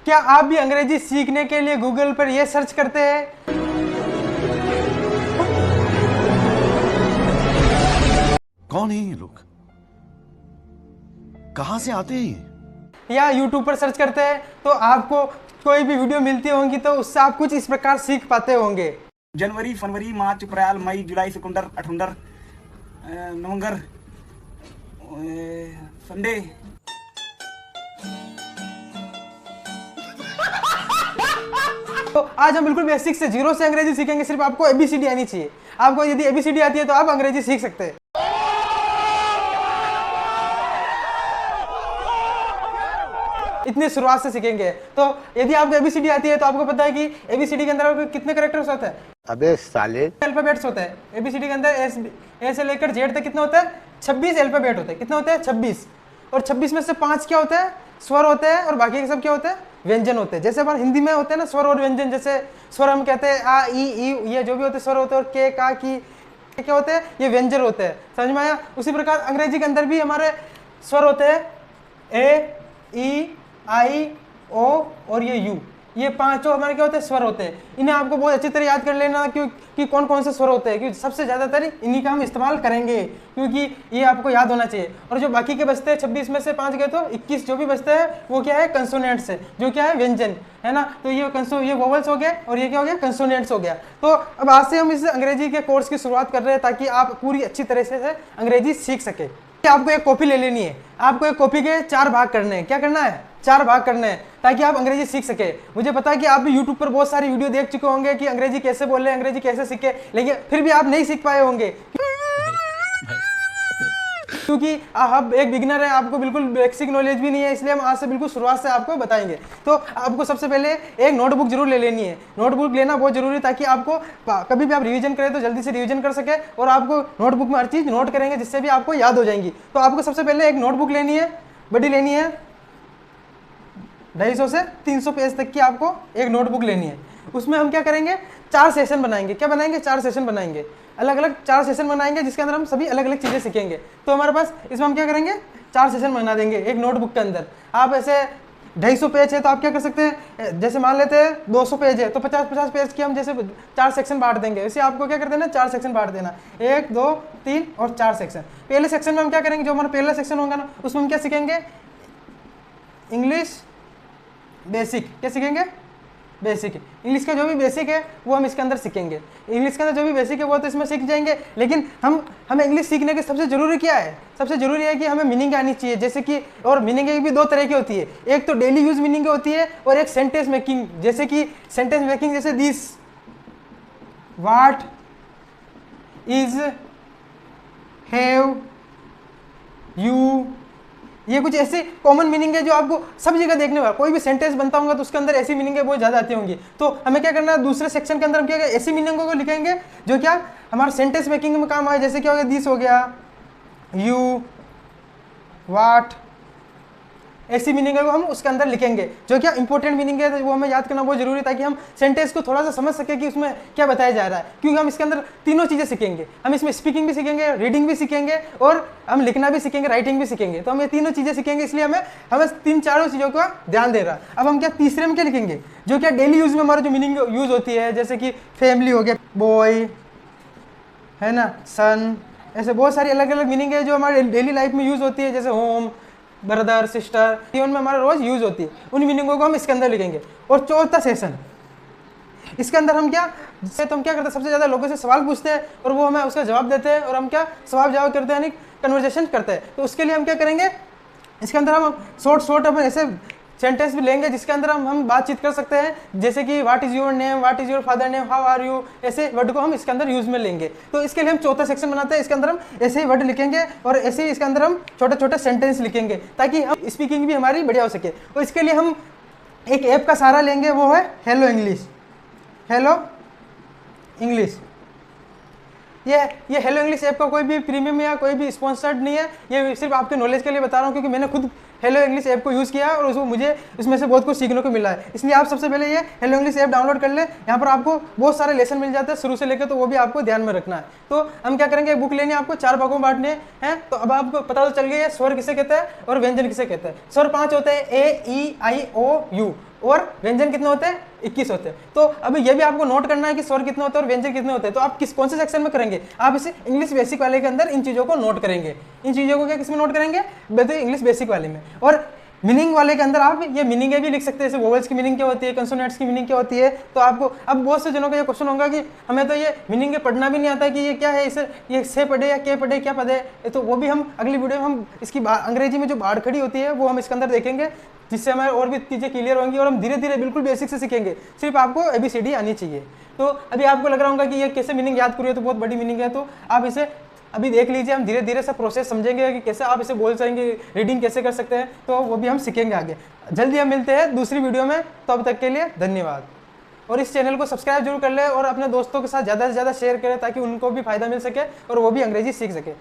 क्या आप भी अंग्रेजी सीखने के लिए गूगल पर यह सर्च करते हैं? कौन है ये लोग? कहां से आते हैं? या यूट्यूब पर सर्च करते हैं तो आपको कोई भी वीडियो मिलती होंगी तो उससे आप कुछ इस प्रकार सीख पाते होंगे। जनवरी, फरवरी, मार्च, अप्रैल, मई, जुलाई, सितंबर, अठंबर, नवंबर, संडे। तो आज हम बिल्कुल बेसिक से जीरो से अंग्रेजी सीखेंगे। सिर्फ आपको एबीसीडी आनी चाहिए। आपको यदि एबीसीडी आती है तो आप अंग्रेजी सीख सकते हैं। इतनी शुरुआत से सीखेंगे। तो यदि आपको एबीसीडी आती है तो आपको पता है कि एबीसीडी के अंदर कितने कैरेक्टर्स होते हैं? अबे साले, अल्फाबेट्स होते हैं। एबीसीडी के अंदर ए से लेकर जेड तक कितने होते हैं? 26 अल्फाबेट होते हैं। कितने होते हैं? 26। और 26 में से 5 क्या होते हैं? स्वर होते हैं। और बाकी के सब क्या होते हैं? व्यंजन होते हैं। जैसे हमारे हिंदी में होते हैं ना स्वर और व्यंजन। जैसे स्वर हम कहते हैं आ ई ये जो भी होते हैं स्वर होते हैं। और के का की क्या होते हैं? ये व्यंजन होते हैं। समझ में आया? उसी प्रकार अंग्रेजी के अंदर भी हमारे स्वर होते हैं। ए, ई, आई, ओ और ये यू। ये पांचों हमारे क्या होते हैं? स्वर होते हैं। इन्हें आपको बहुत अच्छी तरह याद कर लेना कि कौन कौन से स्वर होते हैं, क्योंकि सबसे ज़्यादातर इन्हीं का हम इस्तेमाल करेंगे, क्योंकि ये आपको याद होना चाहिए। और जो बाकी के बचते हैं 26 में से 5 गए तो 21 जो भी बचते हैं वो क्या है? कंसोनेंट्स है, जो क्या है? व्यंजन है ना। तो ये वोवल्स हो गया और ये क्या हो गया? कंसोनेंट्स हो गया। तो अब आज से हम इस अंग्रेजी के कोर्स की शुरुआत कर रहे हैं ताकि आप पूरी अच्छी तरह से अंग्रेजी सीख सके। आपको एक कॉपी ले लेनी है। आपको एक कॉपी के 4 भाग करने हैं। क्या करना है? 4 भाग करने हैं ताकि आप अंग्रेजी सीख सके। मुझे पता है कि आप भी YouTube पर बहुत सारी वीडियो देख चुके होंगे कि अंग्रेजी कैसे बोले, अंग्रेजी कैसे सीखे, लेकिन फिर भी आप नहीं सीख पाए होंगे क्योंकि आप एक बिगिनर है, आपको बिल्कुल बेसिक नॉलेज भी नहीं है। इसलिए हम आज से बिल्कुल शुरुआत से आपको बताएंगे। तो आपको सबसे पहले एक नोटबुक जरूर ले लेनी है। नोटबुक लेना बहुत जरूरी है ताकि आपको कभी भी आप रिवीजन करें तो जल्दी से रिवीजन कर सके। और आपको नोटबुक में हर चीज़ नोट करेंगे जिससे भी आपको याद हो जाएंगी। तो आपको सबसे पहले एक नोटबुक लेनी है, बड़ी लेनी है, 250 से 300 पेज तक की आपको एक नोटबुक लेनी है। उसमें हम क्या करेंगे? 4 सेशन बनाएंगे। क्या बनाएंगे? 4 सेशन बनाएंगे। अलग अलग 4 सेशन बनाएंगे जिसके अंदर हम सभी अलग अलग चीज़ें सीखेंगे। तो हमारे पास इसमें हम क्या करेंगे? 4 सेशन बना देंगे एक नोटबुक के अंदर। आप ऐसे 250 पेज है तो आप क्या कर सकते हैं? जैसे मान लेते हैं 200 पेज है तो 50-50 पेज की हम जैसे 4 सेक्शन बांट देंगे। इसे आपको क्या कर देना? 4 सेक्शन बांट देना। 1, 2, 3 और 4 सेक्शन। पहले सेक्शन में हम क्या करेंगे? जो हमारा पहला सेक्शन होगा ना उसमें हम क्या सीखेंगे? English basic. क्या सीखेंगे? बेसिक। इंग्लिश का जो भी बेसिक है वो हम इसके अंदर सीखेंगे। इंग्लिश के अंदर जो भी बेसिक है वो तो इसमें सीख जाएंगे। लेकिन हमें इंग्लिश सीखने के सबसे जरूरी क्या है? सबसे जरूरी है कि हमें मीनिंग आनी चाहिए। जैसे कि और मीनिंग भी 2 तरह की होती है। एक तो डेली यूज मीनिंग होती है और एक सेंटेंस मेकिंग। जैसे कि सेंटेंस मेकिंग जैसे this, what, is, have, you, ये कुछ ऐसे कॉमन मीनिंग है जो आपको सब जगह देखने वाला। कोई भी सेंटेंस बनता होगा तो उसके अंदर ऐसी मीनिंग है बहुत ज़्यादा आती होंगी। तो हमें क्या करना है? दूसरे सेक्शन के अंदर हम क्या करेंगे? ऐसी मीनिंगों को लिखेंगे जो क्या हमारे सेंटेंस मेकिंग में काम आए। जैसे क्या हो गया? दिस हो गया, यू, व्हाट, ऐसी मीनिंग है वो हम उसके अंदर लिखेंगे। जो क्या इंपॉर्टेंट मीनिंग है वो हमें याद करना बहुत जरूरी है ताकि हम सेंटेंस को थोड़ा सा समझ सके कि उसमें क्या बताया जा रहा है। क्योंकि हम इसके अंदर तीनों चीज़ें सीखेंगे। हम इसमें स्पीकिंग भी सीखेंगे, रीडिंग भी सीखेंगे और हम लिखना भी सीखेंगे, राइटिंग भी सीखेंगे। तो हम ये तीनों चीज़ें सीखेंगे, इसलिए हमें 3-4 चीज़ों का ध्यान दे रहा है। अब हम क्या तीसरे में क्या लिखेंगे? जो क्या डेली यूज में हमारा जो मीनिंग यूज होती है, जैसे कि फैमिली हो गया, बॉय है ना, सन, ऐसे बहुत सारी अलग अलग मीनिंग है जो हमारे डेली लाइफ में यूज होती है। जैसे होम, ब्रदर, सिस्टर, जीवन में हमारा रोज यूज होती है। उन मीनिंगों को हम इसके अंदर लिखेंगे। और चौथा सेशन इसके अंदर हम क्या करते हैं? सबसे ज्यादा लोगों से सवाल पूछते हैं और वो हमें उसका जवाब देते हैं। और हम क्या सवाल जवाब करते हैं, यानी कन्वर्सेशन करते हैं। तो उसके लिए हम क्या करेंगे? इसके अंदर हम शॉर्ट हम ऐसे सेंटेंस भी लेंगे जिसके अंदर हम बातचीत कर सकते हैं। जैसे कि what is your name, what is your father name, how are you, ऐसे वर्ड को हम इसके अंदर यूज में लेंगे। तो इसके लिए हम चौथा सेक्शन बनाते हैं। इसके अंदर हम ऐसे ही वर्ड लिखेंगे और ऐसे ही इसके अंदर हम छोटे छोटे सेंटेंस लिखेंगे ताकि हम स्पीकिंग भी हमारी बढ़िया हो सके। और इसके लिए हम एक ऐप का सहारा लेंगे, वो है हेलो इंग्लिश। हेलो इंग्लिश, ये हेलो इंग्लिश ऐप का कोई भी प्रीमियम या कोई भी स्पॉन्सर्ड नहीं है। ये सिर्फ आपके नॉलेज के लिए बता रहा हूँ क्योंकि मैंने खुद हेलो इंग्लिश ऐप को यूज़ किया है और मुझे इसमें से बहुत कुछ सीखने को मिला है। इसलिए आप सबसे पहले ये हेलो इंग्लिश ऐप डाउनलोड कर लें। यहाँ पर आपको बहुत सारे लेसन मिल जाते हैं शुरू से लेकर, तो वो भी आपको ध्यान में रखना है। तो हम क्या करेंगे? बुक लेनी है आपको, 4 भागों में बांटने हैं। तो अब आपको पता तो चल गया है स्वर किसे कहते हैं और व्यंजन किसे कहते हैं। स्वर 5 होते हैं, ए, ई, आई, ओ, यू। और व्यंजन कितने होते हैं, 21 होते हैं। तो अभी ये भी आपको नोट करना है कि स्वर कितने होते हैं और व्यंजन कितने होते हैं। तो आप कौन से सेक्शन में करेंगे, आप इसे इंग्लिश बेसिक वाले के अंदर इन चीज़ों को नोट करेंगे। इन चीज़ों को क्या किस में नोट करेंगे, बेहतर इंग्लिश बेसिक वाले में। और मीनिंग वाले के अंदर आप ये मीनिंग भी लिख सकते हैं, जैसे वोवेल्स की मीनिंग क्या होती है, कंसोनेंट्स की मीनिंग क्या होती है। तो आपको अब बहुत से जनों का ये क्वेश्चन होगा कि हमें तो ये मीनिंग के पढ़ना भी नहीं आता कि ये क्या है, इसे ये से पढ़े या के पढ़े, क्या पढ़े। तो वो भी हम अगली वीडियो में हम इसकी अंग्रेजी में जो बाढ़ खड़ी होती है वो हम इसके अंदर देखेंगे, जिससे हमारे और भी चीज़ें क्लियर होंगी और हम धीरे धीरे बिल्कुल बेसिक से सीखेंगे। सिर्फ आपको ABCD आनी चाहिए। तो अभी आपको लग रहा होगा कि ये कैसे मीनिंग याद करिए, तो बहुत बड़ी मीनिंग है। तो आप इसे अभी देख लीजिए, हम धीरे धीरे सब प्रोसेस समझेंगे कि कैसे आप इसे बोल सकेंगे, रीडिंग कैसे कर सकते हैं। तो वो भी हम सीखेंगे आगे। जल्दी हम मिलते हैं दूसरी वीडियो में, तो अब तक के लिए धन्यवाद। और इस चैनल को सब्सक्राइब जरूर कर ले और अपने दोस्तों के साथ ज़्यादा से ज़्यादा शेयर करें, ताकि उनको भी फायदा मिल सके और वो भी अंग्रेजी सीख सके।